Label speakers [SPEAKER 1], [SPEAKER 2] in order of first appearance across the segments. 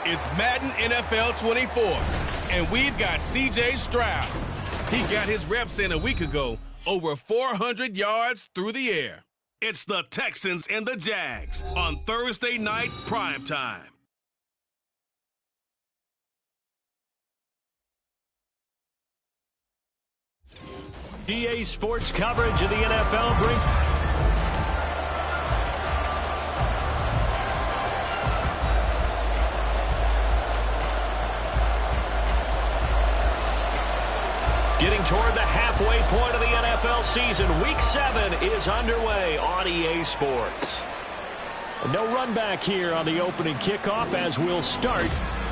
[SPEAKER 1] It's Madden NFL 24, and we've got C.J. Stroud. He got his reps in a week ago, over 400 yards through the air. It's the Texans and the Jags on Thursday night primetime.
[SPEAKER 2] EA Sports coverage of the NFL brings... Getting toward the halfway point of the NFL season, Week 7 is underway on EA Sports. No run back here on the opening kickoff as we'll start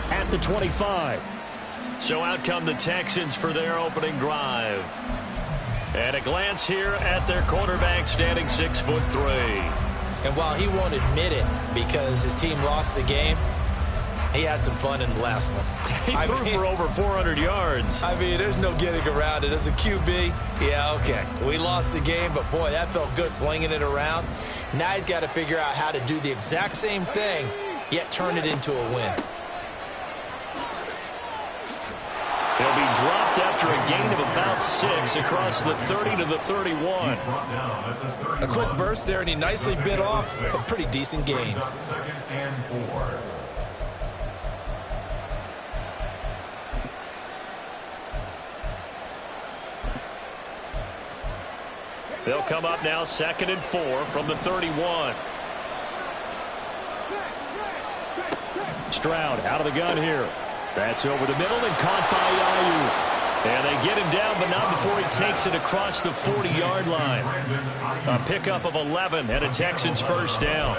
[SPEAKER 2] at the 25. So out come the Texans for their opening drive. And a glance here at their quarterback standing 6'3".
[SPEAKER 3] And while he won't admit it because his team lost the game, he had some fun in the last one.
[SPEAKER 2] He threw for over 400 yards.
[SPEAKER 3] I mean, there's no getting around it. As a QB, yeah, okay. We lost the game, but boy, that felt good flinging it around. Now he's got to figure out how to do the exact same thing, yet turn it into a win.
[SPEAKER 2] He'll be dropped after a gain of about 6 across the 30 to the 31.
[SPEAKER 3] A quick burst there, and he nicely bit off a pretty decent gain.
[SPEAKER 2] They'll come up now 2nd and 4 from the 31. Stroud out of the gun here. That's over the middle and caught by Ayuk. And they get him down, but not before he takes it across the 40-yard line. A pickup of 11 and a Texans first down.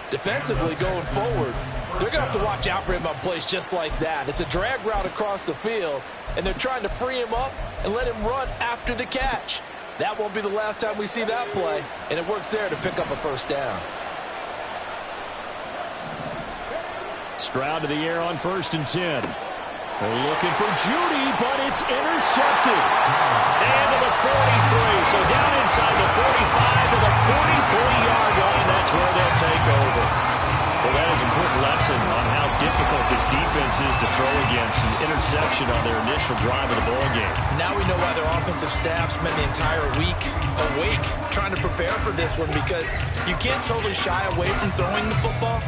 [SPEAKER 4] Defensively going forward, they're going to have to watch out for him on plays just like that. It's a drag route across the field, and they're trying to free him up and let him run after the catch. That won't be the last time we see that play, and it works there to pick up a first down.
[SPEAKER 2] Stroud to the air on 1st and 10. They're looking for Judy, but it's intercepted. And to the 43, so down inside the 45 to the 43-yard line. That's where they'll take over. Well, that is a quick lesson on how difficult this defense is to throw against. An interception on their initial drive of the ballgame.
[SPEAKER 3] Now we know why their offensive staff spent the entire week awake trying to prepare for this one, because you can't totally shy away from throwing the football.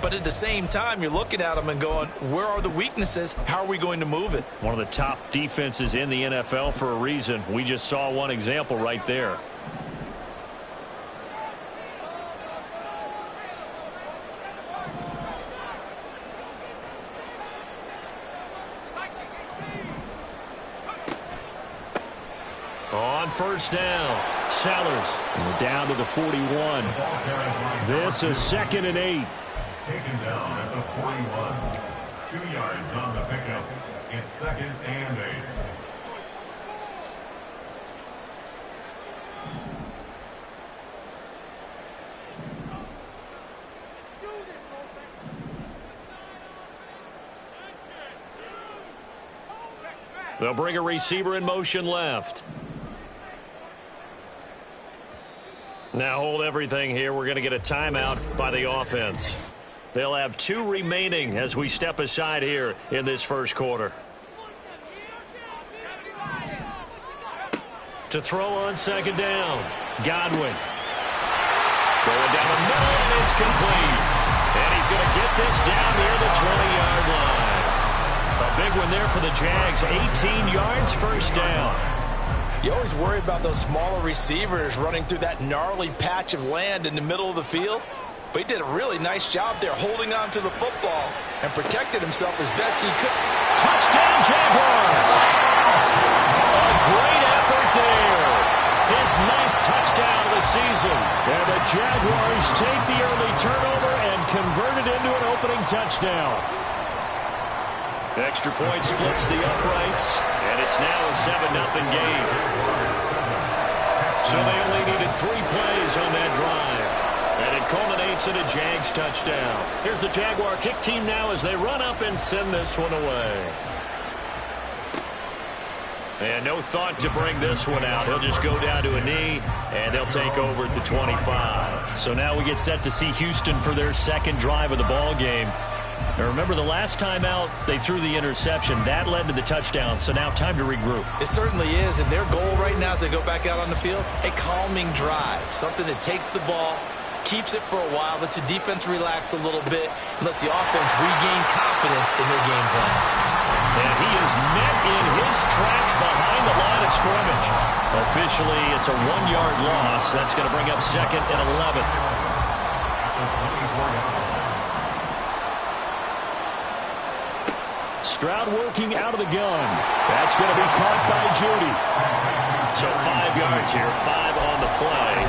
[SPEAKER 3] But at the same time, you're looking at them and going, where are the weaknesses? How are we going to move it?
[SPEAKER 2] One of the top defenses in the NFL for a reason. We just saw one example right there. On 1st down, Sellers down to the 41. This is 2nd and 8.
[SPEAKER 5] Taken down at the 41. 2 yards on the pickup. It's 2nd and 8.
[SPEAKER 2] They'll bring a receiver in motion left. Now hold everything here. We're going to get a timeout by the offense. They'll have 2 remaining as we step aside here in this first quarter. To throw on 2nd down, Godwin. Going down the middle, and it's complete. And he's going to get this down near the 20-yard line. A big one there for the Jags. 18 yards, first down.
[SPEAKER 4] You always worry about those smaller receivers running through that gnarly patch of land in the middle of the field. But he did a really nice job there holding on to the football and protected himself as best he could.
[SPEAKER 2] Touchdown, Jaguars! A great effort there. His 9th touchdown of the season. And the Jaguars take the early turnover and convert it into an opening touchdown. Extra point splits the uprights, and it's now a 7-0 game. So they only needed 3 plays on that drive. And it culminates in a Jags touchdown. Here's the Jaguar kick team now as they run up and send this one away. And no thought to bring this one out. He'll just go down to a knee, and they'll take over at the 25. So now we get set to see Houston for their 2nd drive of the ball game. Now remember, the last time out, they threw the interception. That led to the touchdown, so now time to regroup.
[SPEAKER 3] It certainly is, and their goal right now as they go back out on the field, a calming drive, something that takes the ball, keeps it for a while, lets the defense relax a little bit, and lets the offense regain confidence in their game plan.
[SPEAKER 2] And he is met in his tracks behind the line of scrimmage. Officially, it's a 1-yard loss. That's going to bring up 2nd and 11. Stroud working out of the gun. That's going to be caught by Judy. So 5 yards here, 5 on the play.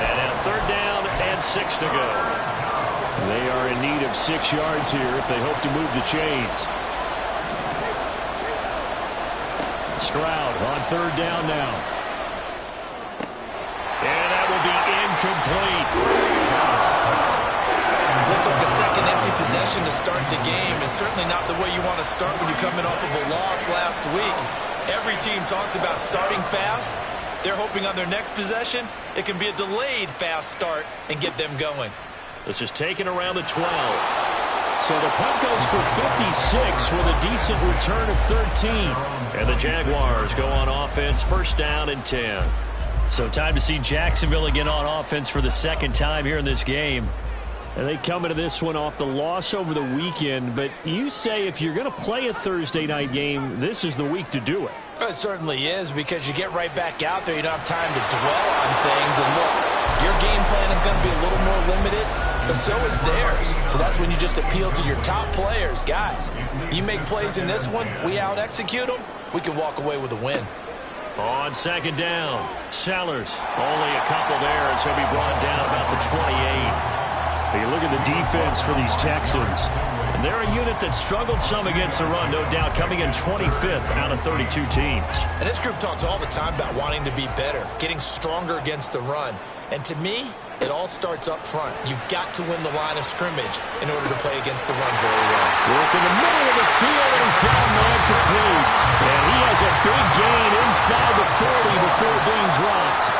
[SPEAKER 2] And now 3rd down and 6 to go. They are in need of 6 yards here if they hope to move the chains. Stroud on 3rd down now. And that will be incomplete.
[SPEAKER 3] Looks like a second empty possession to start the game, and certainly not the way you want to start when you're coming off of a loss last week. Every team talks about starting fast. They're hoping on their next possession, it can be a delayed fast start and get them going.
[SPEAKER 2] This is taken around the 12. So the punt goes for 56 with a decent return of 13. And the Jaguars go on offense, 1st down and 10. So time to see Jacksonville again on offense for the 2nd time here in this game. And they come into this one off the loss over the weekend. But you say if you're going to play a Thursday night game, this is the week to do it.
[SPEAKER 4] It certainly is, because you get right back out there. You don't have time to dwell on things. And look, your game plan is going to be a little more limited, but so is theirs. So that's when you just appeal to your top players. Guys, you make plays in this one, we out-execute them, we can walk away with a win.
[SPEAKER 2] On 2nd down, Sellers, only a couple there as he'll be brought down about the 28. You look at the defense for these Texans. They're a unit that struggled some against the run, no doubt, coming in 25th out of 32 teams.
[SPEAKER 3] And this group talks all the time about wanting to be better, getting stronger against the run. And to me, it all starts up front. You've got to win the line of scrimmage in order to play against the run very well.
[SPEAKER 2] Work in the middle of the field, and he's got a man complete. And he has a big gain inside the 40 before being dropped.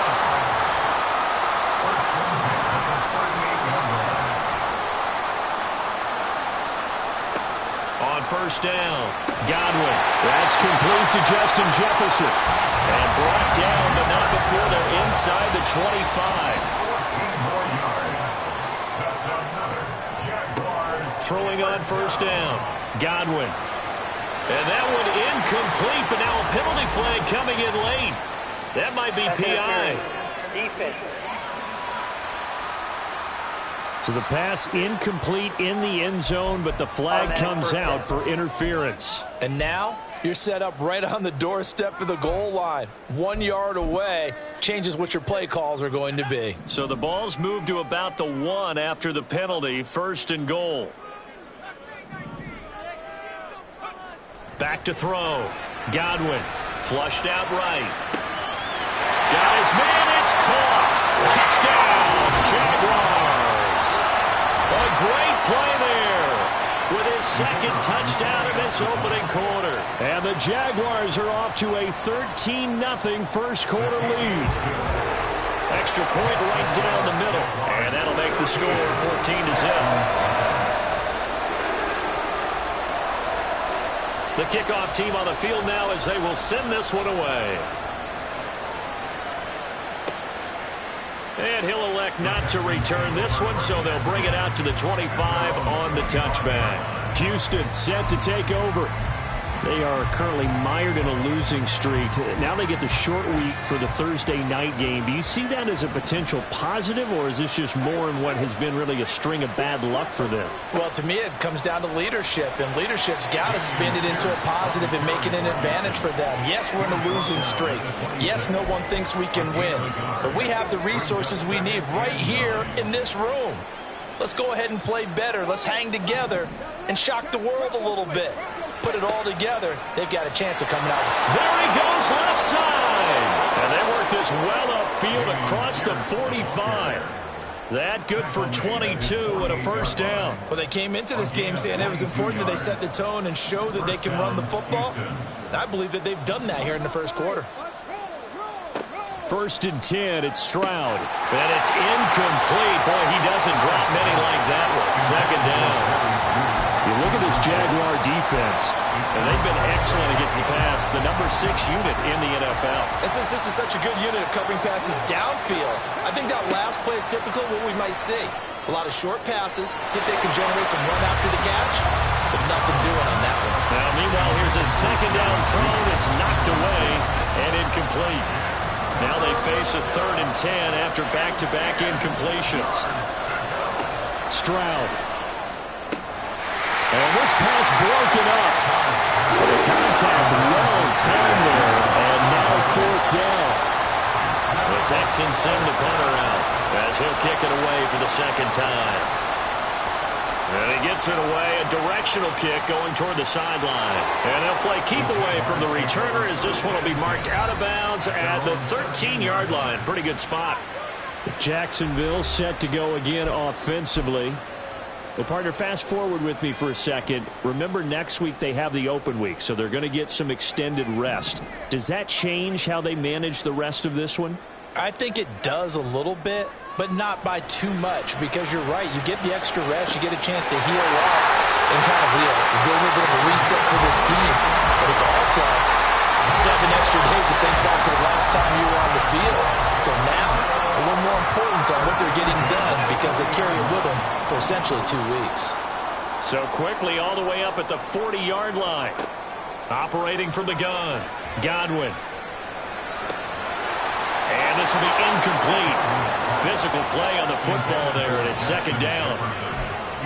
[SPEAKER 2] On 1st down, Godwin. That's complete to Justin Jefferson. And brought down, but not before they're inside the 25. Throwing on 1st down, Godwin. And that one incomplete, but now a penalty flag coming in late. That might be PI.
[SPEAKER 6] Defense.
[SPEAKER 2] So the pass incomplete in the end zone, but the flag comes out for interference.
[SPEAKER 4] And now you're set up right on the doorstep of the goal line. 1 yard away changes what your play calls are going to be.
[SPEAKER 2] So the ball's moved to about the 1 after the penalty, 1st and goal. Back to throw. Godwin flushed out right. Got his man, it's caught. Touchdown, Jaguars. A great play there with his 2nd touchdown in this opening quarter. And the Jaguars are off to a 13-0 1st quarter lead. Extra point right down the middle. And that'll make the score 14-0. The kickoff team on the field now as they will send this one away. And he'll elect not to return this one, so they'll bring it out to the 25 on the touchback. Houston set to take over. They are currently mired in a losing streak. Now they get the short week for the Thursday night game. Do you see that as a potential positive, or is this just more in what has been really a string of bad luck for them?
[SPEAKER 4] Well, to me, it comes down to leadership, and leadership's got to spin it into a positive and make it an advantage for them. Yes, we're in a losing streak. Yes, no one thinks we can win, but we have the resources we need right here in this room. Let's go ahead and play better. Let's hang together and shock the world a little bit. Put it all together, they've got a chance of coming out.
[SPEAKER 2] There he goes, left side. And they work this well upfield across the 45. That good for 22 and a 1st down.
[SPEAKER 3] Well, they came into this game saying it was important that they set the tone and show that they can run the football. And I believe that they've done that here in the 1st quarter.
[SPEAKER 2] 1st and 10, it's Stroud. And it's incomplete. Boy, he doesn't drop many like that one. 2nd down. defense. And they've been excellent against the pass, the number 6 unit in the NFL.
[SPEAKER 3] And since this is such a good unit of covering passes downfield, I think that last play is typical of what we might see. A lot of short passes, see if they can generate some run after the catch, but nothing doing on that one.
[SPEAKER 2] Now, meanwhile, here's a second down throw. It's knocked away and incomplete. Now they face a 3rd and 10 after back-to-back incompletions. Stroud. And this pass broken up. The contact well timed there, and now 4th down. The Texans send the punter out as he'll kick it away for the 2nd time. And he gets it away, a directional kick going toward the sideline. And they'll play keep away from the returner as this one will be marked out of bounds at the 13-yard line. Pretty good spot. Jacksonville set to go again offensively. Well, partner, fast forward with me for a second. Remember, next week they have the open week, so they're going to get some extended rest. Does that change how they manage the rest of this one?
[SPEAKER 4] I think it does a little bit, but not by too much, because you're right. You get the extra rest. You get a chance to heal up and kind of do a little bit of a reset for this team. But it's also 7 extra days to think back to the last time you were on the field. So now, a little more importance on what they're getting done because they carry it with them for essentially 2 weeks.
[SPEAKER 2] So quickly all the way up at the 40-yard line. Operating from the gun, Godwin. And this will be incomplete. Physical play on the football there, and it's 2nd down.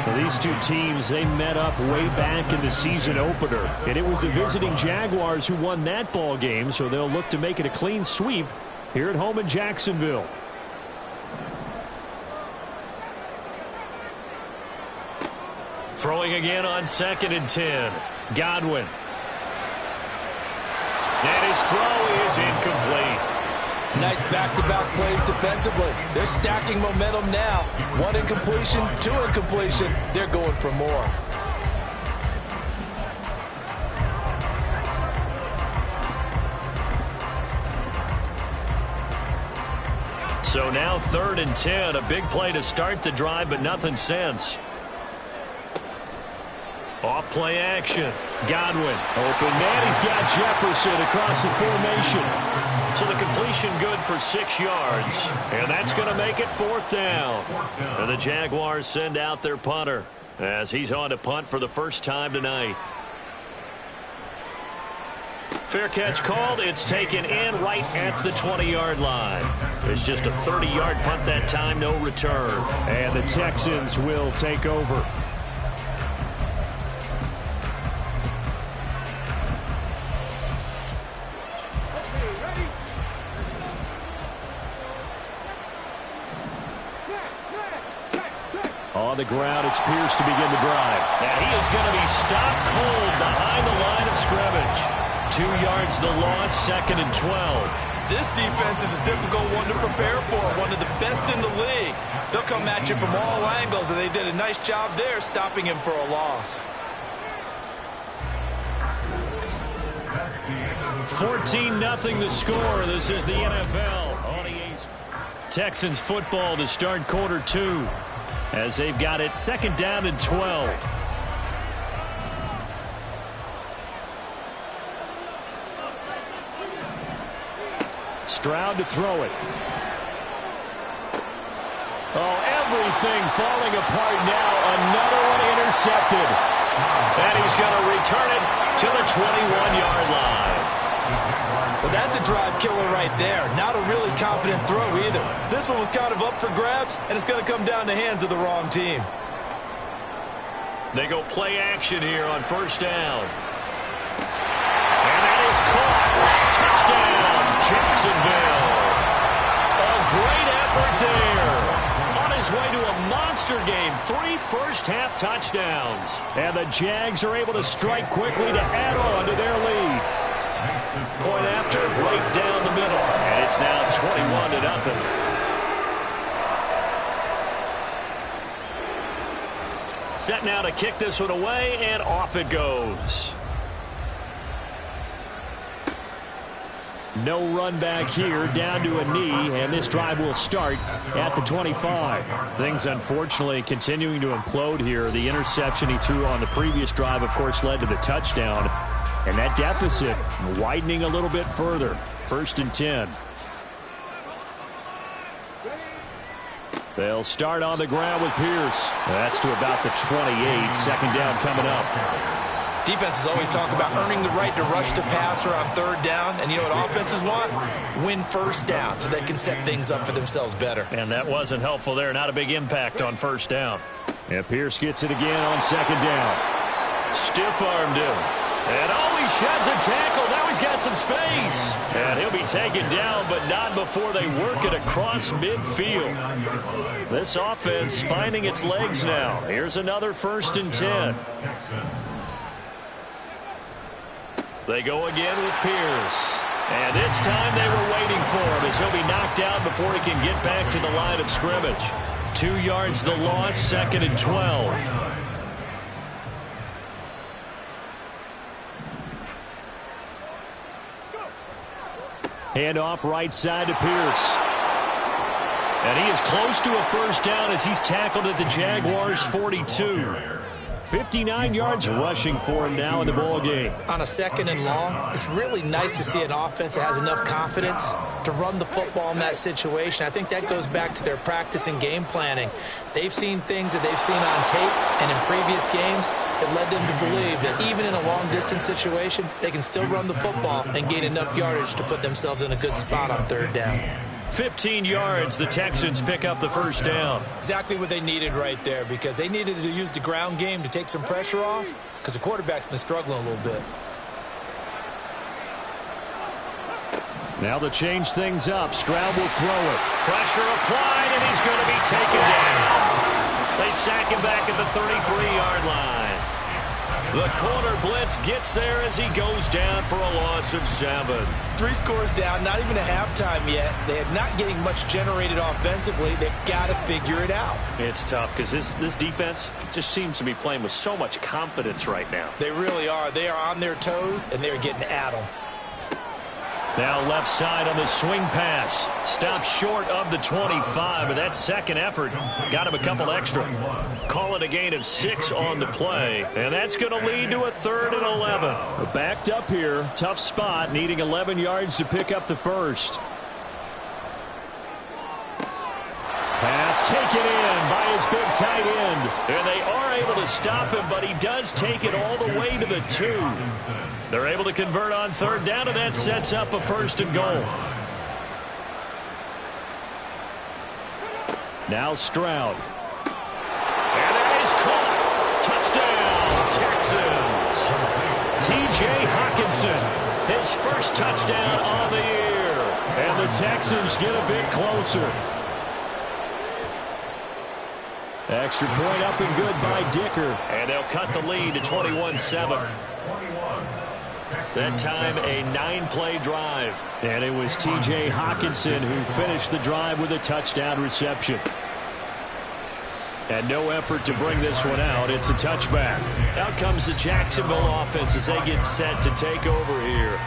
[SPEAKER 2] Well, these two teams, they met up way back in the season opener. And it was the visiting Jaguars who won that ball game, so they'll look to make it a clean sweep here at home in Jacksonville. Throwing again on 2nd and 10. Godwin. And his throw is incomplete.
[SPEAKER 4] Nice back-to-back plays defensively. They're stacking momentum now. 1 incompletion, 2 incompletion. They're going for more.
[SPEAKER 2] So now 3rd and 10. A big play to start the drive, but nothing since. Off play action. Godwin. Open man. He's got Jefferson across the formation. So the completion good for 6 yards. And that's going to make it 4th down. And the Jaguars send out their punter as he's on to punt for the first time tonight. Fair catch called. It's taken in right at the 20-yard line. It's just a 30-yard punt that time, no return. And the Texans will take over. On the ground, it's Pierce to begin the drive. And he is going to be stopped cold behind the line of scrimmage. 2 yards the loss, 2nd and 12.
[SPEAKER 3] This defense is a difficult one to prepare for, one of the best in the league. They'll come at you from all angles, and they did a nice job there stopping him for a loss.
[SPEAKER 2] 14-0 the score. This is the NFL. Texans football to start quarter 2. As they've got it 2nd down and 12. Stroud to throw it. Oh, everything falling apart now. Another one intercepted. And he's going to return it to the 21-yard line.
[SPEAKER 3] Well, that's a drive killer right there. Not a really confident throw either. This one was kind of up for grabs, and it's going to come down the hands of the wrong team.
[SPEAKER 2] They go play action here on 1st down. And that is caught. Touchdown, Jacksonville. A great effort there. On his way to a monster game. 3 first-half touchdowns. And the Jags are able to strike quickly to add on to their lead. Point after, right down the middle. And it's now 21-0. Set now to kick this one away, and off it goes. No run back here, down to a knee, and this drive will start at the 25. Things, unfortunately, continuing to implode here. The interception he threw on the previous drive, of course, led to the touchdown, and that deficit widening a little bit further. 1st and 10. They'll start on the ground with Pierce. That's to about the 28. 2nd down coming up.
[SPEAKER 3] Defenses always talk about earning the right to rush the passer on 3rd down. And you know what offenses want? Win 1st down so they can set things up for themselves better.
[SPEAKER 2] And that wasn't helpful there. Not a big impact on 1st down. And Pierce gets it again on 2nd down. Stiff-armed him. And he sheds a tackle. Now he's got some space. And he'll be taken down, but not before they work it across midfield. This offense finding its legs now. Here's another 1st and 10. They go again with Pierce. And this time they were waiting for him as he'll be knocked down before he can get back to the line of scrimmage. 2 yards the loss, 2nd and 12. Handoff right side to Pierce. And he is close to a 1st down as he's tackled at the Jaguars' 42. 59 yards rushing for him now in the ball game.
[SPEAKER 3] On a 2nd and long, it's really nice to see an offense that has enough confidence to run the football in that situation. I think that goes back to their practice and game planning. They've seen things that they've seen on tape and in previous games that led them to believe that even in a long-distance situation, they can still run the football and gain enough yardage to put themselves in a good spot on 3rd down.
[SPEAKER 2] 15 yards, the Texans pick up the 1st down.
[SPEAKER 3] Exactly what they needed right there, because they needed to use the ground game to take some pressure off, because the quarterback's been struggling a little bit.
[SPEAKER 2] Now to change things up, Stroud will throw it. Pressure applied, and he's going to be taken down. They sack him back at the 33-yard line. The corner blitz gets there as he goes down for a loss of 7.
[SPEAKER 3] 3 scores down, not even a halftime yet. They are not getting much generated offensively. They've got to figure it out.
[SPEAKER 2] It's tough because this defense just seems to be playing with so much confidence right now.
[SPEAKER 3] They really are. They are on their toes, and they're getting at them.
[SPEAKER 2] Now left side on the swing pass. Stops short of the 25, but that 2nd effort got him a couple extra. Call it a gain of 6 on the play, and that's going to lead to a 3rd and 11. Backed up here, tough spot, needing 11 yards to pick up the 1st. Pass taken in by his big tight end, and they are able to stop him, but he does take it all the way to the 2. They're able to convert on 3rd down, and that sets up a 1st and goal. Now Stroud. And that is caught. Touchdown, Texans. T.J. Hawkinson, his 1st touchdown on the year. And the Texans get a bit closer. Extra point up and good by Dicker. And they'll cut the lead to 21-7. That time a 9-play drive. And it was T.J. Hawkinson who finished the drive with a touchdown reception. And no effort to bring this one out. It's a touchback. Out comes the Jacksonville offense as they get set to take over here.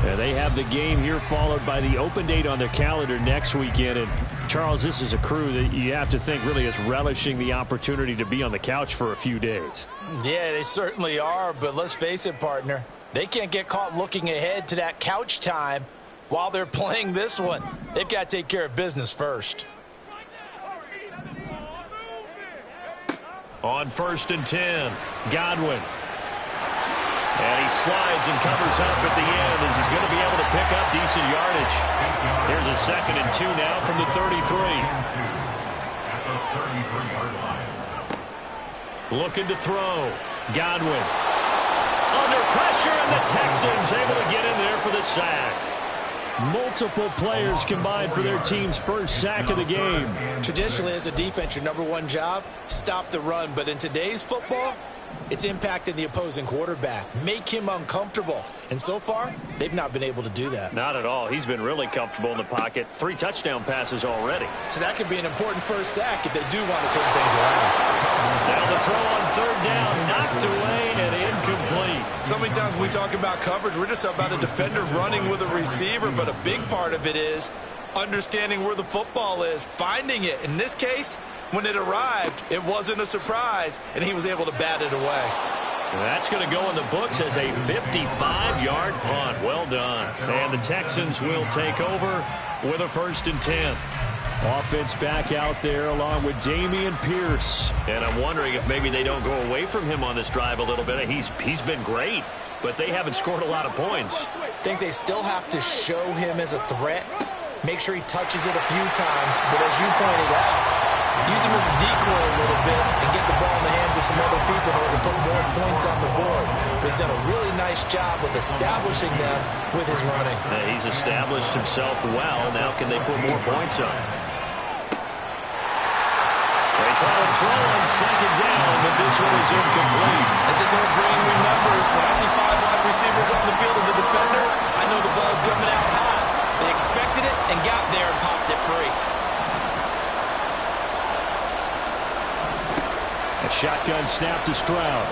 [SPEAKER 2] And they have the game here followed by the open date on their calendar next weekend. And Charles, this is a crew that you have to think really is relishing the opportunity to be on the couch for a few days.
[SPEAKER 3] Yeah, they certainly are. But let's face it, partner. They can't get caught looking ahead to that couch time while they're playing this one. They've got to take care of business first.
[SPEAKER 2] On 1st and 10, Godwin. And he slides and covers up at the end as he's going to be able to pick up decent yardage. Here's a 2nd and 2 now from the 33. Looking to throw. Godwin. Under pressure, and the Texans able to get in there for the sack. Multiple players combined for their team's 1st sack of the game.
[SPEAKER 3] Traditionally, as a defense, your #1 job, stop the run. But in today's football, it's impacting the opposing quarterback. Make him uncomfortable. And so far, they've not been able to do that.
[SPEAKER 2] Not at all. He's been really comfortable in the pocket. 3 touchdown passes already.
[SPEAKER 3] So that could be an important 1st sack if they do want to turn things around.
[SPEAKER 2] Now the throw on 3rd down, knocked away and incomplete.
[SPEAKER 3] So many times when we talk about coverage, we're just about a defender running with a receiver, but a big part of it is understanding where the football is, finding it. In this case, when it arrived, it wasn't a surprise, and he was able to bat it away.
[SPEAKER 2] That's going to go in the books as a 55-yard punt. Well done. And the Texans will take over with a 1st and 10. Offense back out there along with Dameon Pierce. And I'm wondering if maybe they don't go away from him on this drive a little bit. He's been great, but they haven't scored a lot of points.
[SPEAKER 4] I think they still have to show him as a threat. Make sure he touches it a few times, but as you pointed out, use him as a decoy a little bit and get the ball in the hands of some other people in order to put more points on the board. But he's done a really nice job with establishing them with his running.
[SPEAKER 2] Yeah, he's established himself well. Now can they put more points on? They try to throw on 2nd down, but this one is incomplete.
[SPEAKER 3] As this old brain remembers, when I see 5 wide receivers on the field as a defender, I know the ball's coming out high. They expected it and got there and popped it free.
[SPEAKER 2] A shotgun snap to Stroud.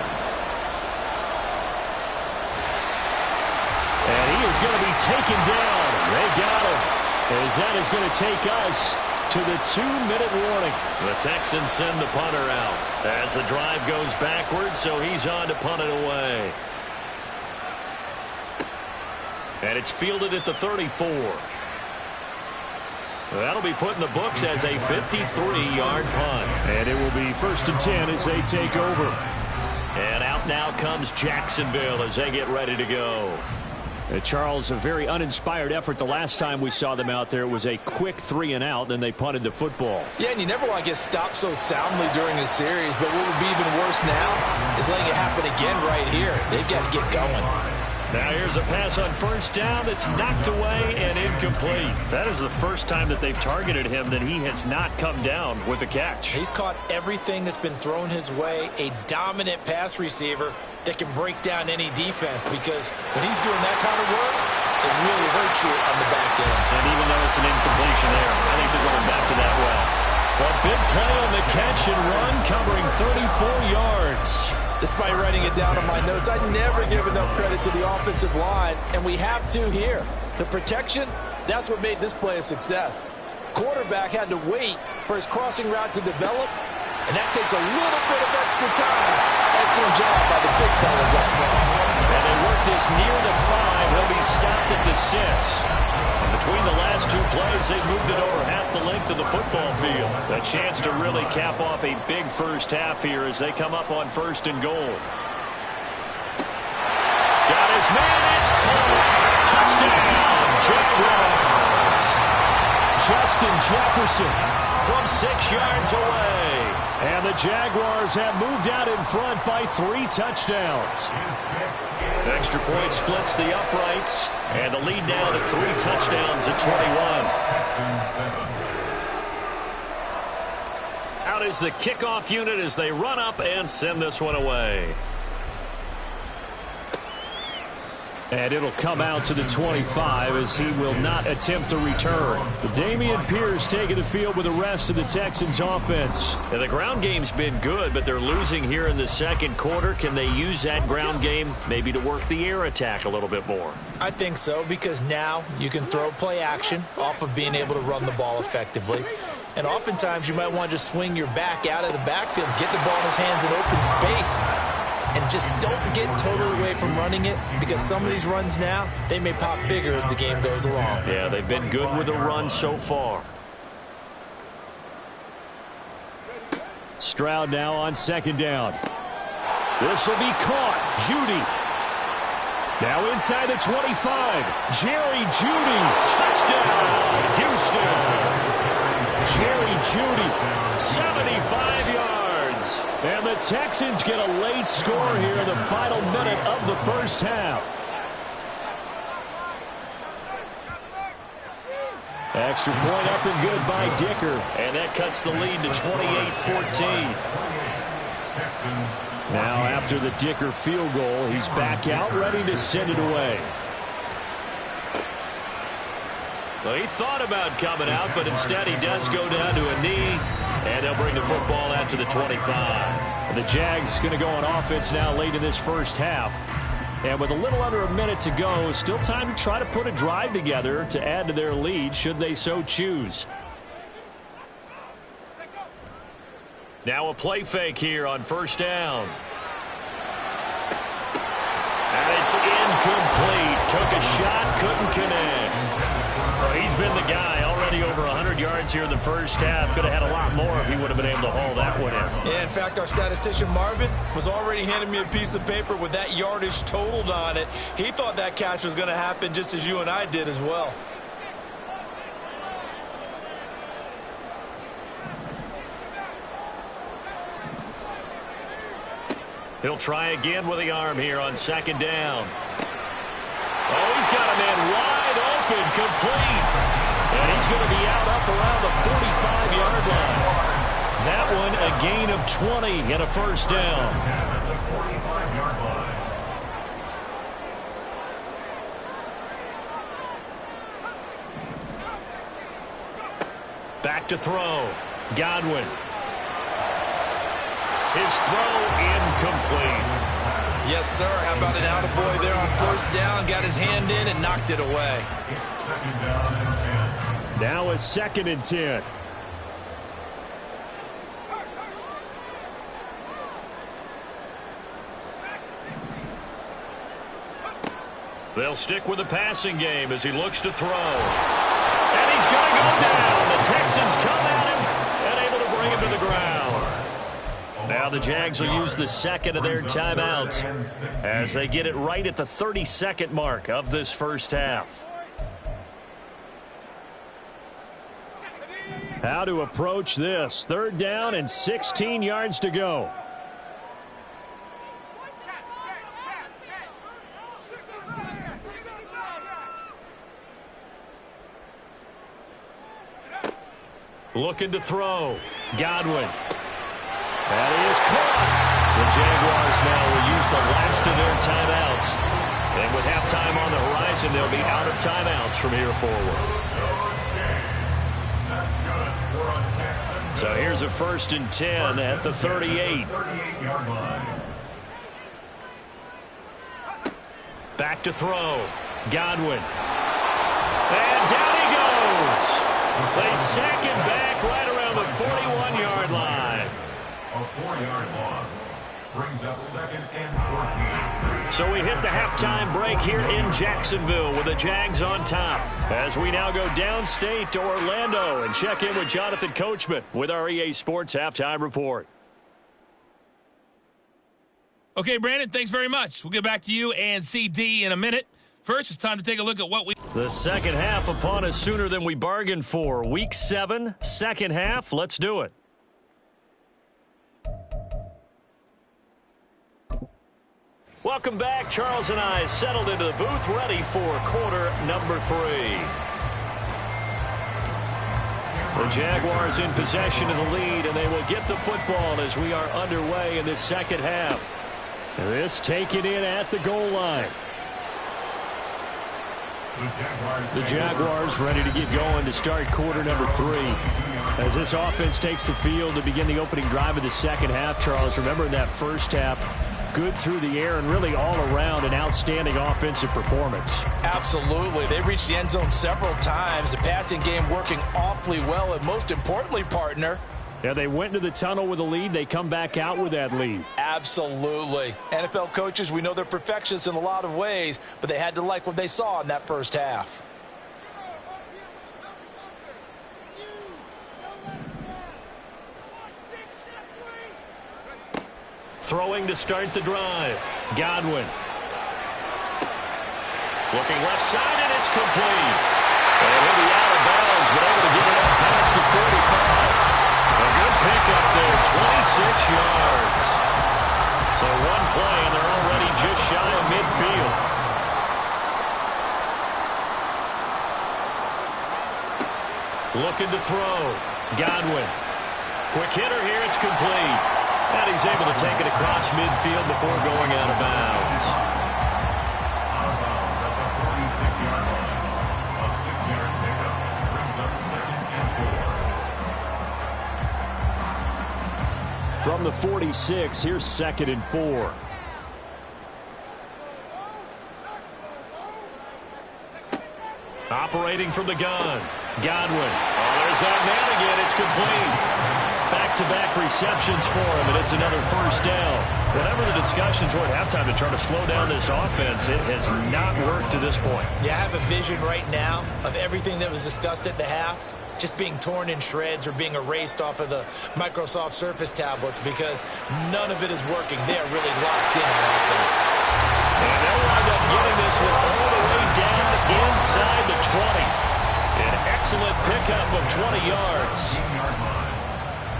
[SPEAKER 2] And he is going to be taken down. They got him. As that is going to take us to the 2-minute warning. The Texans send the punter out as the drive goes backwards, so he's on to punt it away. And it's fielded at the 34. That'll be put in the books as a 53-yard punt. And it will be 1st and 10 as they take over. And out now comes Jacksonville as they get ready to go. Charles, a very uninspired effort the last time we saw them out there. It was a quick 3-and-out, then they punted the football.
[SPEAKER 4] Yeah, and you never want to get stopped so soundly during a series, but what would be even worse now is letting it happen again right here. They've got to get going.
[SPEAKER 2] Now here's a pass on 1st down that's knocked away and incomplete. That is the first time that they've targeted him that he has not come down with a catch.
[SPEAKER 3] He's caught everything that's been thrown his way, a dominant pass receiver that can break down any defense, because when he's doing that kind of work, it really hurts you on the back end.
[SPEAKER 2] And even though it's an incompletion there, I think they're going back to that well. A big play on the catch and run, covering 34 yards.
[SPEAKER 4] Despite writing it down on my notes, I never give enough credit to the offensive line, and we have to here. The protection, that's what made this play a success. Quarterback had to wait for his crossing route to develop, and that takes a little bit of extra time. Excellent job by the big fellas up front.
[SPEAKER 2] And they work this near the 5. He'll be stopped at the 6. And between the last 2 plays, they moved it over half the length of the football field. A chance to really cap off a big first half here as they come up on 1st and goal. Got his man. It's caught. Touchdown, Jaguars. Justin Jefferson from 6 yards away. And the Jaguars have moved out in front by 3 touchdowns. Extra point splits the uprights, and the lead now to 3 touchdowns at 21. Out is the kickoff unit as they run up and send this one away. And it'll come out to the 25 as he will not attempt to return. Dameon Pierce taking the field with the rest of the Texans offense. And the ground game's been good, but they're losing here in the 2nd quarter. Can they use that ground game maybe to work the air attack a little bit more?
[SPEAKER 3] I think so, because now you can throw play action off of being able to run the ball effectively. And oftentimes you might want to just swing your back out of the backfield, get the ball in his hands in open space, and just don't get totally away from running it, because some of these runs now, they may pop bigger as the game goes along.
[SPEAKER 2] Yeah, they've been good with the run so far. Stroud now on 2nd down. This will be caught. Judy. Now inside the 25. Jerry Judy. Touchdown, Houston. Jerry Judy, 75 yards. And the Texans get a late score here in the final minute of the first half. Extra point up and good by Dicker. And that cuts the lead to 28-14. Now after the Dicker field goal, he's back out ready to send it away. Well, he thought about coming out, but instead he does go down to a knee, and they'll bring the football out to the 25. And the Jags going to go on offense now late in this first half. And with a little under a minute to go, still time to try to put a drive together to add to their lead should they so choose. Now a play fake here on first down. And it's incomplete. Took a shot, couldn't connect. Well, he's been the guy. Already over 100 yards here in the first half. Could have had a lot more if he would have been able to haul that one in.
[SPEAKER 3] Yeah, in fact, our statistician Marvin was already handing me a piece of paper with that yardage totaled on it. He thought that catch was going to happen just as you and I did as well.
[SPEAKER 2] He'll try again with the arm here on second down. Oh, he's got a man wide open, complete. And he's going to be out up around the 45-yard line. That one a gain of 20 and a first down. Back to throw. Godwin. His throw incomplete.
[SPEAKER 3] Yes, sir. How about an attaboy there on first down? Got his hand in and knocked it away.
[SPEAKER 2] Now a 2nd and 10. They'll stick with the passing game as he looks to throw. And he's going to go down. The Texans come at him and able to bring him to the ground. Now the Jags will use the 2nd of their timeouts as they get it right at the 32nd mark of this first half. How to approach this. 3rd down and 16 yards to go. Looking to throw. Godwin. That is caught. The Jaguars now will use the last of their timeouts. And with halftime on the horizon, they'll be out of timeouts from here forward. So here's a 1st and 10 at the 38. Back to throw. Godwin. And down he goes. They sack him back right around the 41-yard line.
[SPEAKER 5] A 4-yard loss brings up 2nd and 14.
[SPEAKER 2] So we hit the halftime break here in Jacksonville with the Jags on top. As we now go downstate to Orlando and check in with Jonathan Coachman with our EA Sports Halftime Report.
[SPEAKER 6] Okay, Brandon, thanks very much. We'll get back to you and CD in a minute. First, it's time to take a look at what we...
[SPEAKER 2] The second half upon us sooner than we bargained for. Week 7, second half. Let's do it. Welcome back. Charles and I settled into the booth, ready for quarter number 3. The Jaguars in possession of the lead, and they will get the football as we are underway in this second half. This taken in at the goal line. The Jaguars ready to get going to start quarter number 3. As this offense takes the field to begin the opening drive of the second half, Charles, remember in that first half, good through the air and really all around an outstanding offensive performance.
[SPEAKER 4] Absolutely. They reached the end zone several times. The passing game working awfully well, and most importantly, partner,
[SPEAKER 2] yeah, they went into the tunnel with a lead. They come back out with that lead.
[SPEAKER 4] Absolutely. NFL coaches, we know they're perfectionists in a lot of ways, but they had to like what they saw in that first half.
[SPEAKER 2] Throwing to start the drive. Godwin. Looking left side, and it's complete. And he'll be out of bounds, but able to get it up past the 45. A good pickup there, 26 yards. So one play, and they're already just shy of midfield. Looking to throw. Godwin. Quick hitter here, it's complete. And he's able to take it across midfield before going out of bounds.
[SPEAKER 5] Out of bounds at the 46-yard line. A 6-yard pickup brings up 2nd and 4.
[SPEAKER 2] From the 46, here's 2nd and 4. Operating from the gun. Godwin. Oh, there's that man again. It's complete. Back-to-back receptions for him, and it's another first down. Whatever the discussions were at halftime to try to slow down this offense, it has not worked to this point.
[SPEAKER 3] Yeah, I have a vision right now of everything that was discussed at the half just being torn in shreds or being erased off of the Microsoft Surface tablets because none of it is working. They are really locked in on offense.
[SPEAKER 2] And they'll wind up getting this one all the way down inside the 20. An excellent pickup of 20 yards.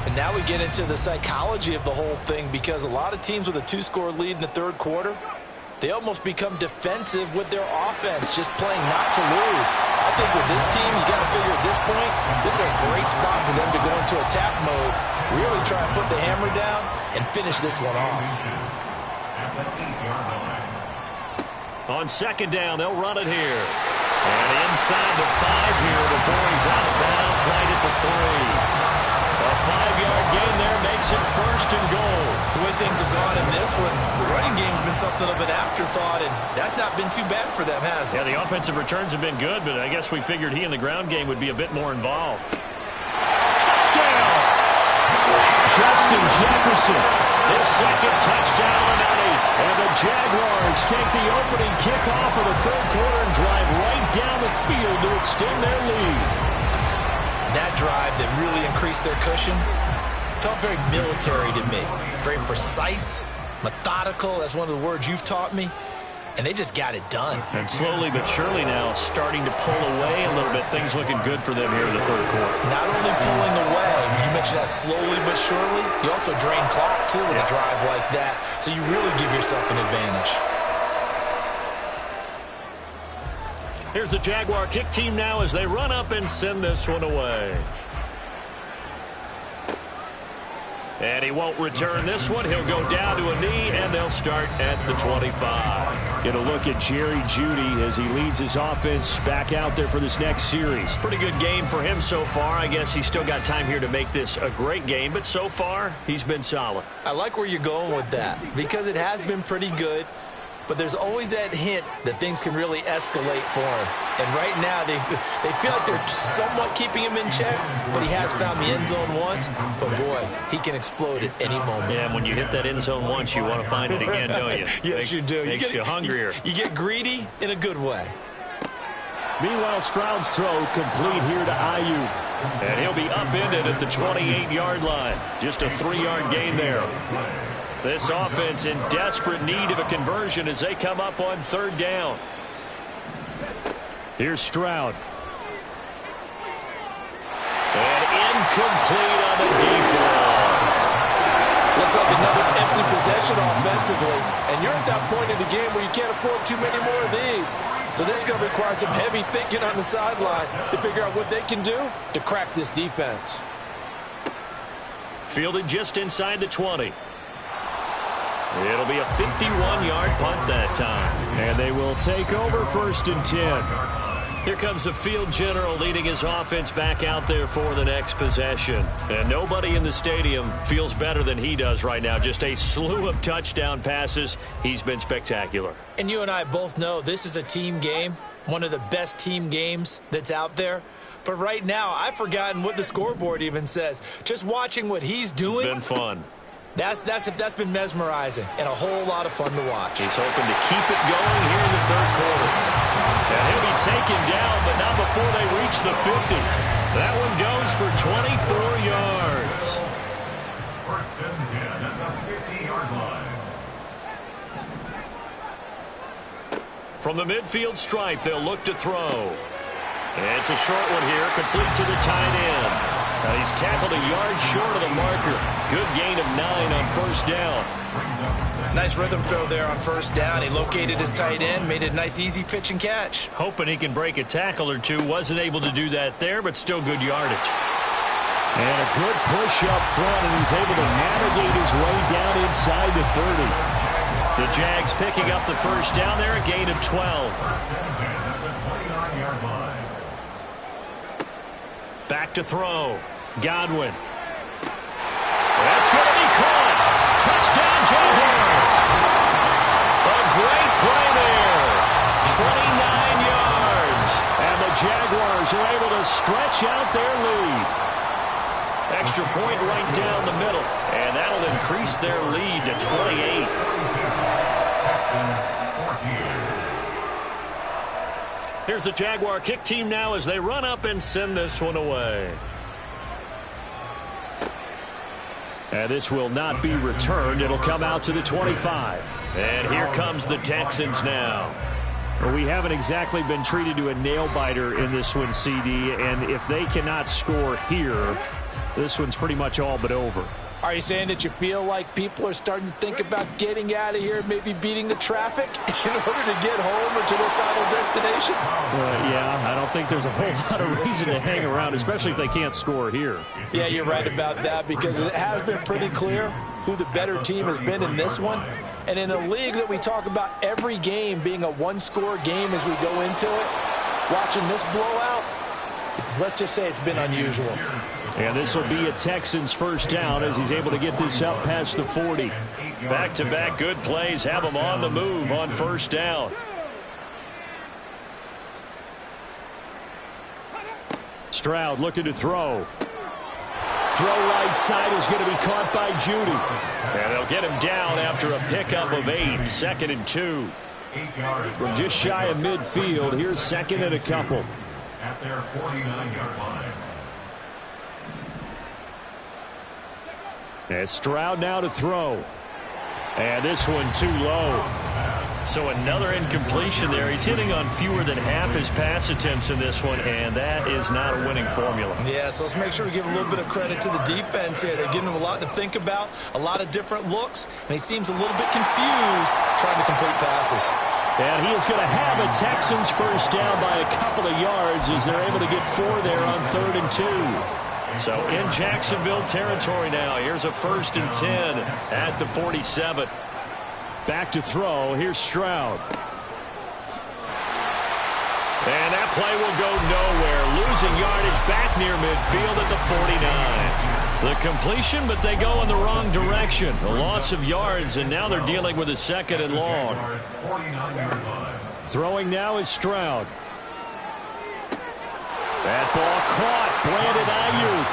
[SPEAKER 4] And now we get into the psychology of the whole thing because a lot of teams with a 2-score lead in the third quarter, they almost become defensive with their offense, just playing not to lose. I think with this team, you got to figure at this point, this is a great spot for them to go into attack mode, really try and put the hammer down and finish this one off.
[SPEAKER 2] On second down, they'll run it here. And inside the 5 here before he's out of bounds right at the 3. A 5-yard gain there makes it first and goal.
[SPEAKER 3] The way things have gone in this one, the running game's been something of an afterthought, and that's not been too bad for them, has it?
[SPEAKER 2] Yeah, the offensive returns have been good, but I guess we figured he in the ground game would be a bit more involved. Touchdown! Justin Jefferson, his second touchdown tonight. And the Jaguars take the opening kickoff of the third quarter and drive right down the field to extend their lead.
[SPEAKER 3] That drive that really increased their cushion felt very military to me. Very precise, methodical. That's one of the words you've taught me. And they just got it done.
[SPEAKER 2] And slowly but surely now starting to pull away a little bit. Things looking good for them here in the third quarter.
[SPEAKER 3] Not only pulling away, you mentioned that slowly but surely. You also drain clock, too, with a drive like that. So you really give yourself an advantage.
[SPEAKER 2] Here's the Jaguar kick team now as they run up and send this one away. And he won't return this one. He'll go down to a knee, and they'll start at the 25. Get a look at Jerry Jeudy as he leads his offense back out there for this next series. Pretty good game for him so far. I guess he's still got time here to make this a great game, but so far he's been solid.
[SPEAKER 3] I like where you're going with that because it has been pretty good. But there's always that hint that things can really escalate for him. And right now, they feel like they're somewhat keeping him in check, but he has found the end zone once. But, boy, he can explode at any moment.
[SPEAKER 2] Yeah, when you hit that end zone once, you want to find it again, don't you?
[SPEAKER 3] Yes, you do.
[SPEAKER 2] Makes you hungrier.
[SPEAKER 3] You get greedy in a good way.
[SPEAKER 2] Meanwhile, Stroud's throw complete here to Ayuk. And he'll be upended at the 28-yard line. Just a 3-yard gain there. This offense in desperate need of a conversion as they come up on third down. Here's Stroud. And incomplete on the deep ball.
[SPEAKER 4] Looks like another empty possession offensively. And you're at that point in the game where you can't afford too many more of these. So this is going to require some heavy thinking on the sideline to figure out what they can do to crack this defense.
[SPEAKER 2] Fielded just inside the 20. It'll be a 51-yard punt that time. And they will take over first and 10. Here comes the field general leading his offense back out there for the next possession. And nobody in the stadium feels better than he does right now. Just a slew of touchdown passes. He's been spectacular.
[SPEAKER 3] And you and I both know this is a team game, one of the best team games that's out there. But right now, I've forgotten what the scoreboard even says. Just watching what he's doing.
[SPEAKER 2] It's been fun.
[SPEAKER 3] That's been mesmerizing and a whole lot of fun to watch.
[SPEAKER 2] He's hoping to keep it going here in the third quarter. And he'll be taken down, but not before they reach the 50. That one goes for 24 yards.
[SPEAKER 5] First and 10 at the 50-yard line.
[SPEAKER 2] From the midfield stripe, they'll look to throw. And it's a short one here, complete to the tight end. And he's tackled a yard short of the marker. Good gain of 9 on first down.
[SPEAKER 3] Nice rhythm throw there on first down. He located his tight end, made it a nice easy pitch and catch.
[SPEAKER 2] Hoping he can break a tackle or two. Wasn't able to do that there, but still good yardage. And a good push up front, and he's able to navigate his way down inside the 30. The Jags picking up the first down there, a gain of 12. Back to throw. Godwin. That's going to be caught. Touchdown, Jaguars. A great play there. 29 yards. And the point down the middle. And that'll increase their lead to 28. Here's the Jaguar kick team now as they run up and send this one away. And this will not be returned. It'll come out to the 25. And here comes the Texans now. Well, we haven't exactly been treated to a nail-biter in this one, CD. And if they cannot score here, this one's pretty much all but over.
[SPEAKER 4] Are you saying that you feel like people are starting to think about getting out of here, maybe beating the traffic in order to get home or to their final destination?
[SPEAKER 2] Yeah, I don't think there's a whole lot of reason to hang around, especially if they can't score here.
[SPEAKER 4] Yeah, you're right about that, because it has been pretty clear who the better team has been in this one. And in a league that we talk about every game being a one-score game as we go into it, watching this blowout, let's just say it's been unusual.
[SPEAKER 2] And this will be a Texans first down as he's able to get this up past the 40. Back-to-back good plays have him on the move on first down. Stroud looking to throw. Throw right side is going to be caught by Judy. And they'll get him down after a pickup of 8. 2nd and 2. From just shy of midfield, here's 2nd and a couple.
[SPEAKER 5] At their 49-yard line.
[SPEAKER 2] And Stroud now to throw. And this one too low. So another incompletion there. He's hitting on fewer than half his pass attempts in this one, and that is not a winning formula.
[SPEAKER 3] Yeah, so let's make sure we give a little bit of credit to the defense here. They're giving him a lot to think about, a lot of different looks, and he seems a little bit confused trying to complete passes.
[SPEAKER 2] And he is going to have a Texans first down by a couple of yards as they're able to get 4 there on 3rd and 2. So in Jacksonville territory now. Here's a 1st and 10 at the 47. Back to throw. Here's Stroud. And that play will go nowhere. Losing yardage back near midfield at the 49. The completion, but they go in the wrong direction. A loss of yards, and now they're dealing with a 2nd and long. Throwing now is Stroud. That ball caught. Brandon Ayuk.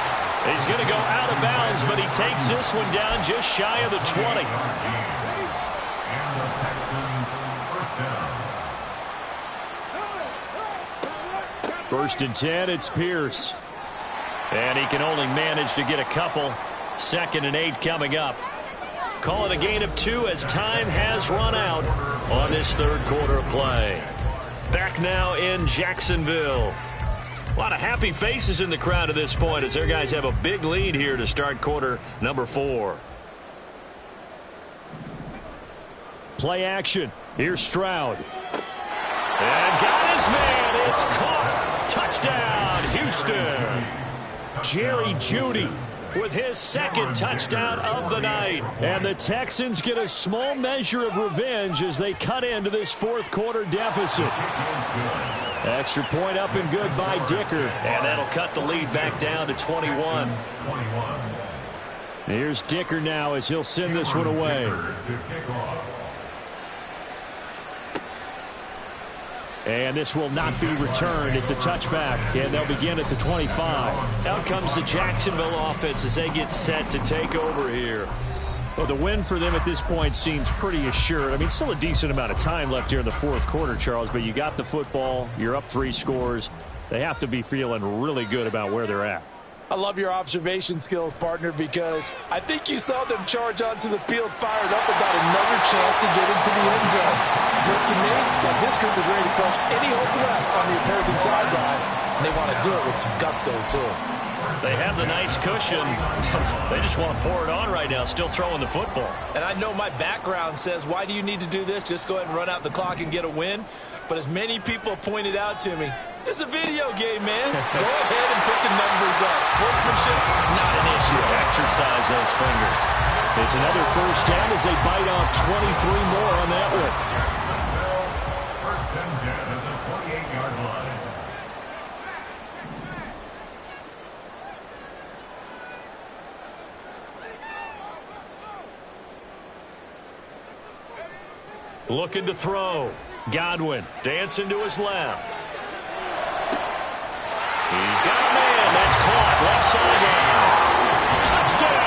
[SPEAKER 2] He's going to go out of bounds, but he takes this one down just shy of the 20. First and 10, it's Pierce. And he can only manage to get a couple. 2nd and 8 coming up. Call it a gain of 2 as time has run out on this 3rd quarter of play. Back now in Jacksonville. A lot of happy faces in the crowd at this point as their guys have a big lead here to start quarter number 4. Play action. Here's Stroud. And got his man. It's caught. Touchdown, Houston. Jerry Jeudy with his 2nd touchdown of the night. And the Texans get a small measure of revenge as they cut into this 4th quarter deficit. Extra point up and good by Dicker. And that'll cut the lead back down to 21. Here's Dicker now as he'll send this one away. And this will not be returned. It's a touchback, and they'll begin at the 25. Out comes the Jacksonville offense as they get set to take over here. Well, the win for them at this point seems pretty assured. I mean, still a decent amount of time left here in the 4th quarter, Charles, but you got the football. You're up 3 scores. They have to be feeling really good about where they're at.
[SPEAKER 4] I love your observation skills, partner, because I think you saw them charge onto the field fired up about another chance to get into the end zone. Looks to me like this group is ready to crush any hope left on the opposing sideline, and they want to do it with some gusto, too.
[SPEAKER 2] They have the nice cushion. They just want to pour it on right now, still throwing the football.
[SPEAKER 3] And I know my background says, why do you need to do this? Just go ahead and run out the clock and get a win. But as many people pointed out to me, this is a video game, man. Go ahead and put the numbers up. Sportsmanship, not an issue.
[SPEAKER 2] Exercise those fingers. It's another first down as they bite off 23 more on that one.
[SPEAKER 5] First and 10 at the 28-yard line.
[SPEAKER 2] Looking to throw. Godwin dancing to his left. He's got a man. That's caught. Left sideline. Touchdown.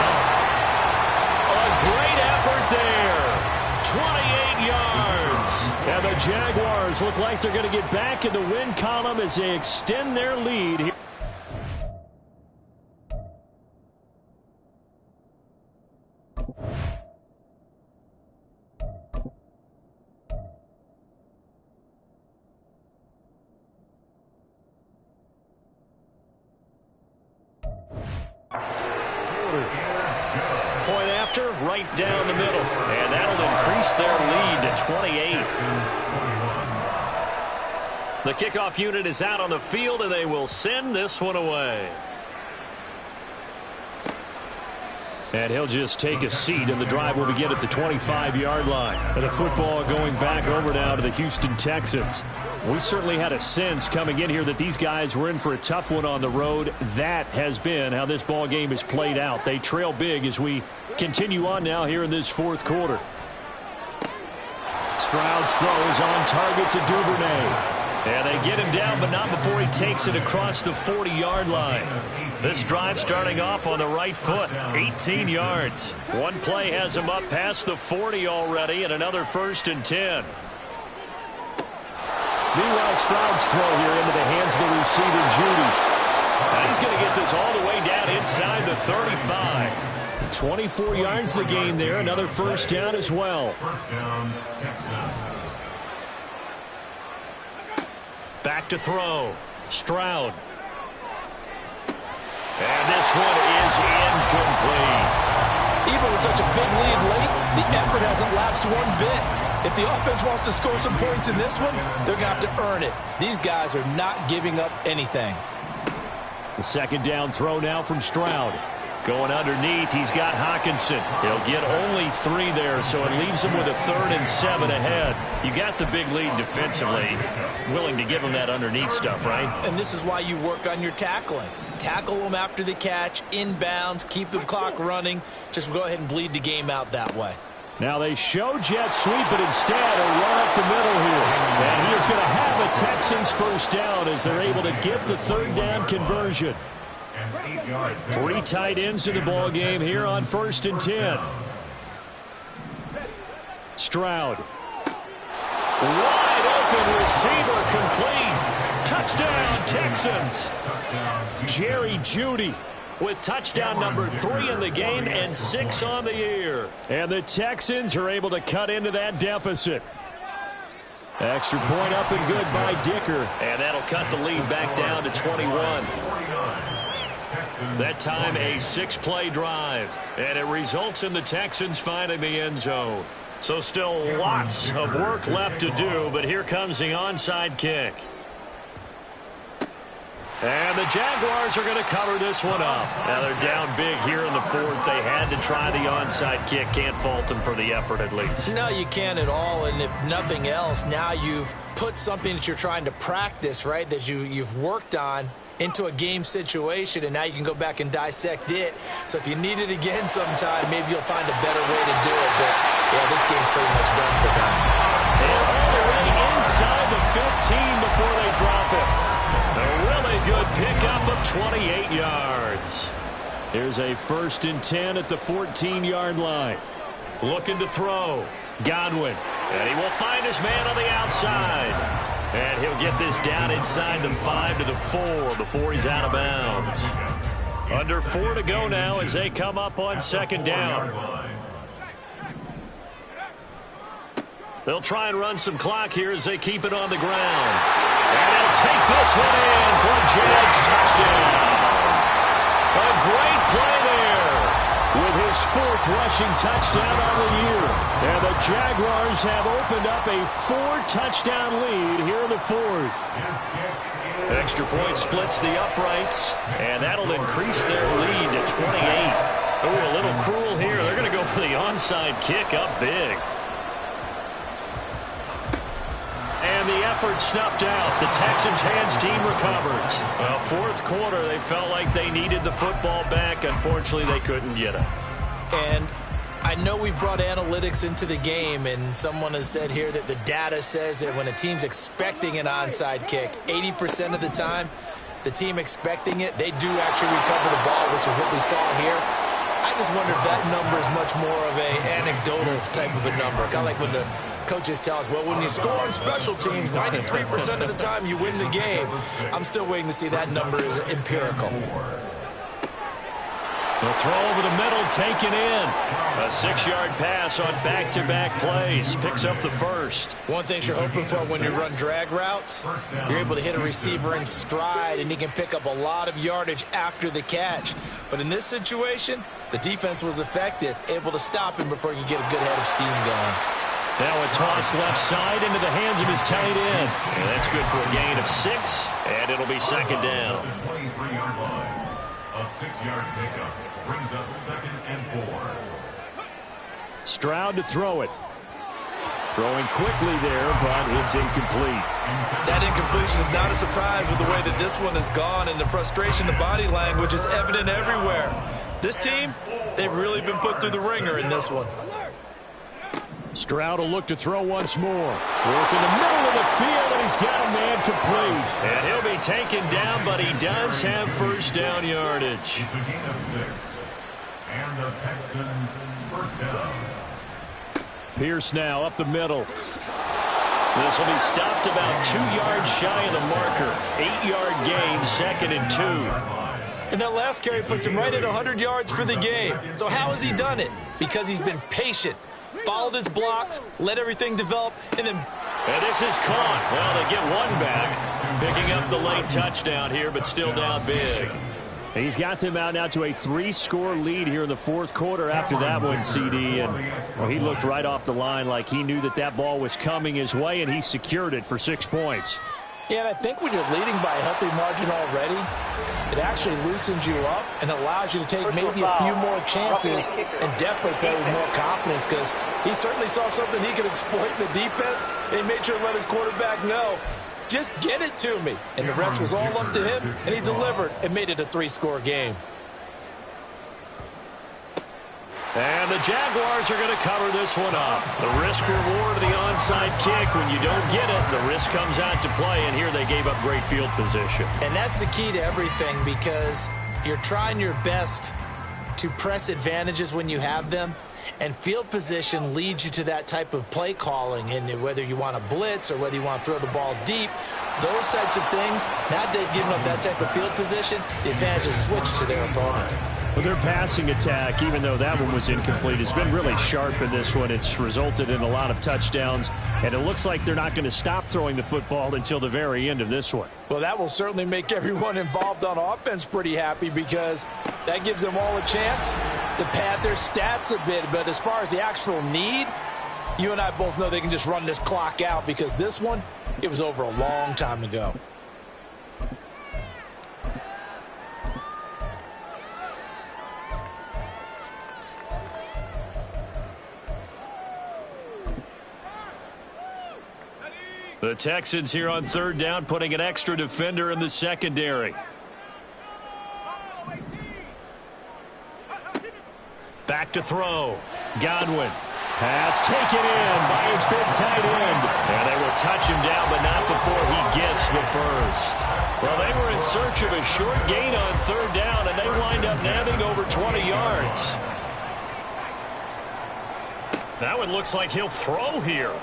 [SPEAKER 2] 28 yards. And the Jaguars look like they're going to get back in the win column as they extend their lead here. Point after, right down the middle. And that'll increase their lead to 28. The kickoff unit is out on the field, and they will send this one away. And he'll just take a seat, and the drive will begin at the 25-yard line. And the football going back over now to the Houston Texans. We certainly had a sense coming in here that these guys were in for a tough one on the road. That has been how this ball game has played out. They trail big as we continue on now here in this fourth quarter. Stroud's throws on target to Duvernay. And they get him down, but not before he takes it across the 40-yard line. This drive starting off on the right foot, 18 yards. One play has him up past the 40 already, and another 1st and 10. Meanwhile, Stroud's throw here into the hands of the receiver, Judy. And he's going to get this all the way down inside the 35. 24 yards the gain there, another 1st down as well.
[SPEAKER 5] First down, Texans.
[SPEAKER 2] Back to throw. Stroud. And this one is incomplete.
[SPEAKER 4] Even with such a big lead late, the effort hasn't lapsed one bit. If the offense wants to score some points in this one, they're going to have to earn it. These guys are not giving up anything.
[SPEAKER 2] The 2nd down throw now from Stroud. Going underneath, he's got Hockenson. He'll get only 3 there, so it leaves him with a 3rd and 7 ahead. You got the big lead defensively. Willing to give him that underneath stuff, right?
[SPEAKER 3] And this is why you work on your tackling. Tackle them after the catch, inbounds, keep the clock running. Just go ahead and bleed the game out that way.
[SPEAKER 2] Now they show jet sweep, but instead a run up the middle here. And he is going to have a Texans 1st down as they're able to get the 3rd down conversion. 3 tight ends in the ball game here on 1st and 10. Stroud. Wide open receiver complete. Touchdown Texans. Jerry Jeudy with touchdown number 3 in the game and 6 on the year. And the Texans are able to cut into that deficit. Extra point up and good by Dicker. And that'll cut the lead back down to 21. That time a 6-play drive. And it results in the Texans finding the end zone. So still lots of work left to do, but here comes the onside kick. And the Jaguars are going to cover this one up. Now they're down big here in the 4th. They had to try the onside kick. Can't fault them for the effort at least.
[SPEAKER 3] No, you can't at all. And if nothing else, now you've put something that you're trying to practice, right, that you've worked on into a game situation, and now you can go back and dissect it. So if you need it again sometime, maybe you'll find a better way to do it. But, yeah, this game's pretty much done for them.
[SPEAKER 2] And all the way inside the 15 before they drop it. A really good pickup of 28 yards. Here's a 1st and 10 at the 14-yard line. Looking to throw. Godwin. And he will find his man on the outside. And he'll get this down inside the 5 to the 4 before he's out of bounds. Under 4 to go now as they come up on 2nd down. They'll try and run some clock here as they keep it on the ground. And they'll take this one in for a Jags touchdown. A great play there with his 4th rushing touchdown on the year. And the Jaguars have opened up a 4-touchdown lead here in the 4th. Extra point splits the uprights, and that'll increase their lead to 28. Oh, a little cruel here. They're going to go for the onside kick up big. And the effort snuffed out. The Texans hands team recovers. Well, 4th quarter, they felt like they needed the football back. Unfortunately, they couldn't get it.
[SPEAKER 3] And I know we brought analytics into the game, and someone has said here that the data says that when a team's expecting an onside kick, 80% of the time, the team expecting it, they do actually recover the ball, which is what we saw here. I just wonder if that number is much more of a anecdotal type of a number. Kind of like when the coaches tell us, well, when you score on special teams, 93% of the time you win the game. I'm still waiting to see that number is empirical.
[SPEAKER 2] The throw over the middle taken in. A 6-yard pass on back-to-back plays. Picks up the first.
[SPEAKER 3] One thing you're hoping for when you run drag routes, you're able to hit a receiver in stride, and he can pick up a lot of yardage after the catch. But in this situation, the defense was effective, able to stop him before he could get a good head of steam going.
[SPEAKER 2] Now a toss left side into the hands of his tight end. And that's good for a gain of 6, and it'll be second down.
[SPEAKER 5] A 6-yard pickup brings up 2nd and 4.
[SPEAKER 2] Stroud to throw it. Throwing quickly there, but it's incomplete.
[SPEAKER 3] That incompletion is not a surprise with the way that this one has gone, and the frustration, the body language is evident everywhere. This team, they've really been put through the ringer in this one.
[SPEAKER 2] Stroud will look to throw once more. Work in the middle of the field, and he's got a man complete. And he'll be taken down, but he does have first down yardage.
[SPEAKER 5] It's a gain of 6. And the Texans first down.
[SPEAKER 2] Pierce now up the middle. This will be stopped about 2 yards shy of the marker. 8-yard gain, 2nd and 2.
[SPEAKER 3] And that last carry puts him right at 100 yards for the game. So how has he done it? Because he's been patient, followed his blocks, let everything develop, and then...
[SPEAKER 2] And this is caught. Well, they get one back, picking up the late touchdown here, but still down big. He's got them out now to a 3-score lead here in the 4th quarter after that one, CD. And well, he looked right off the line like he knew that that ball was coming his way, and he secured it for 6 points.
[SPEAKER 3] Yeah, and I think when you're leading by a healthy margin already, it actually loosens you up and allows you to take maybe a few more chances and definitely play with more confidence, because he certainly saw something he could exploit in the defense, and he made sure to let his quarterback know, just get it to me. And the rest was all up to him, and he delivered and made it a 3-score game.
[SPEAKER 2] And the Jaguars are going to cover this one up. The risk-reward of the onside kick. When you don't get it, the risk comes out to play, and here they gave up great field position.
[SPEAKER 3] And that's the key to everything, because you're trying your best to press advantages when you have them, and field position leads you to that type of play calling, and whether you want to blitz or whether you want to throw the ball deep, those types of things, now that they've given up that type of field position, the advantage is switched to their opponent.
[SPEAKER 2] Well, their passing attack, even though that one was incomplete, has been really sharp in this one. It's resulted in a lot of touchdowns, and it looks like they're not going to stop throwing the football until the very end of this one.
[SPEAKER 3] Well, that will certainly make everyone involved on offense pretty happy, because that gives them all a chance to pad their stats a bit. But as far as the actual need, you and I both know they can just run this clock out, because this one, it was over a long time ago.
[SPEAKER 2] The Texans here on 3rd down, putting an extra defender in the secondary. Back to throw. Godwin. Pass taken in by his big tight end. And they will touch him down, but not before he gets the first. Well, they were in search of a short gain on 3rd down, and they wind up nabbing over 20 yards. That one looks like he'll throw here.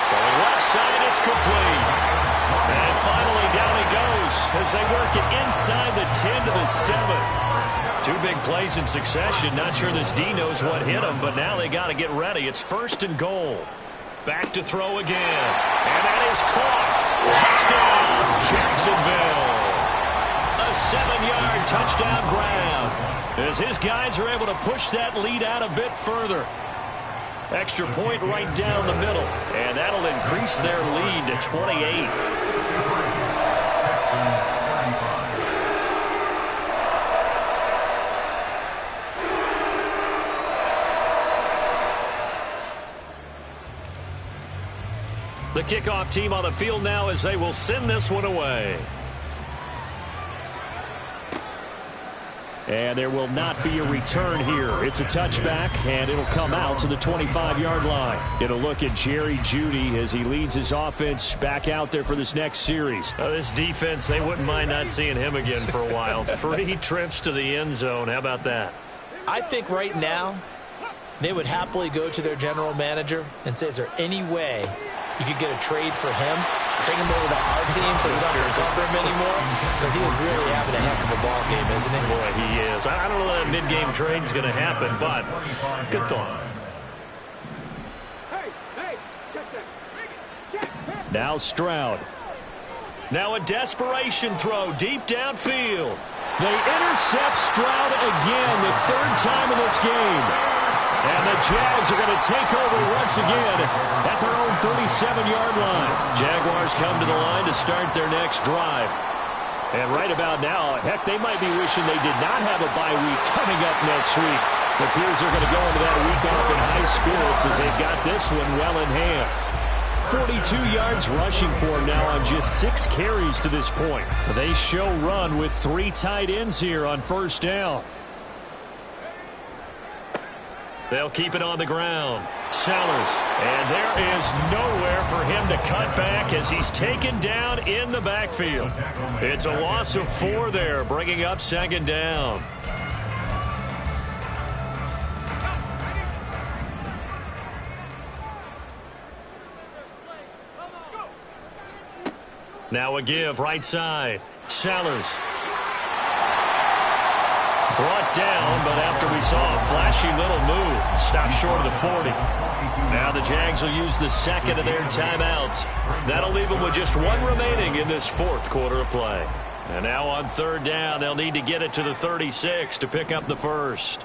[SPEAKER 2] Throwing left side, it's complete. And finally down he goes as they work it inside the 10 to the 7. 2 big plays in succession. Not sure this D knows what hit him, but now they got to get ready. It's 1st and goal. Back to throw again. And that is caught. Touchdown, Jacksonville. A 7-yard touchdown grab as his guys are able to push that lead out a bit further. Extra point right down the middle, and that'll increase their lead to 28. The kickoff team on the field now as they will send this one away. And there will not be a return here. It's a touchback, and it'll come out to the 25-yard line. It'll look at Jerry Jeudy as he leads his offense back out there for this next series.
[SPEAKER 7] This defense, they wouldn't mind not seeing him again for a while. 3 trips to the end zone. How about that?
[SPEAKER 3] I think right now they would happily go to their general manager and say, is there any way you could get a trade for him, bring him over to our team so we don't have to cover him anymore? Because he is really having a heck of a ball game, isn't he?
[SPEAKER 7] Boy, he is. I don't know that mid-game trade is going to happen, but good thought.
[SPEAKER 2] Now Stroud.
[SPEAKER 7] Now a desperation throw deep downfield.
[SPEAKER 2] They intercept Stroud again, the 3rd time in this game. And the Jags are going to take over once again at their own 37-yard line.
[SPEAKER 7] Jaguars come to the line to start their next drive.
[SPEAKER 2] And right about now, heck, they might be wishing they did not have a bye week coming up next week. It appears they're going to go into that week off in high spirits as they've got this one well in hand. 42 yards rushing for him now on just 6 carries to this point. They show run with 3 tight ends here on first down.
[SPEAKER 7] They'll keep it on the ground. Sellers. And there is nowhere for him to cut back as he's taken down in the backfield. It's a loss of 4 there, bringing up 2nd down. Now a give right side. Sellers. Brought down, but after we saw a flashy little move, stopped short of the 40. Now the Jags will use the 2nd of their timeouts. That'll leave them with just 1 remaining in this 4th quarter of play. And now on 3rd down, they'll need to get it to the 36 to pick up the 1st.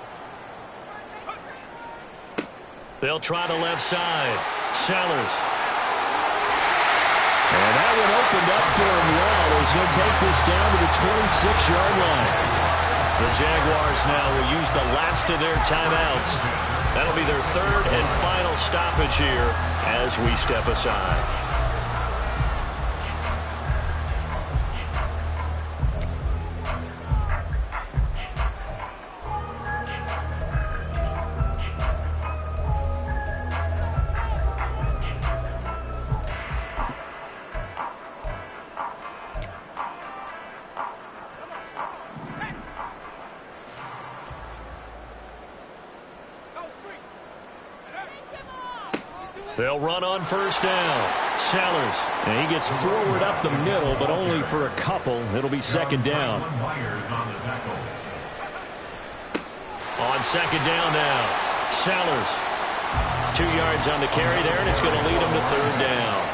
[SPEAKER 7] They'll try the left side. Sellers.
[SPEAKER 2] And that one opened up for him well as he'll take this down to the 26-yard line.
[SPEAKER 7] The Jaguars now will use the last of their timeouts. That'll be their 3rd and final stoppage here as we step aside. They'll run on first down. Sellers.
[SPEAKER 2] And he gets forward up the middle, but only for a couple. It'll be second down.
[SPEAKER 7] On second down now. Sellers. 2 yards on the carry there, and it's going to lead him to third down.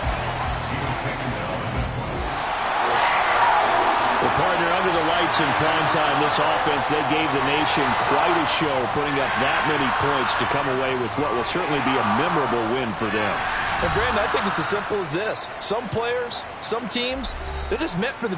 [SPEAKER 2] Well, partner, under the lights in primetime, this offense, they gave the nation quite a show, putting up that many points to come away with what will certainly be a memorable win for them.
[SPEAKER 4] And, Brandon, I think it's as simple as this. Some players, some teams, they're just meant for the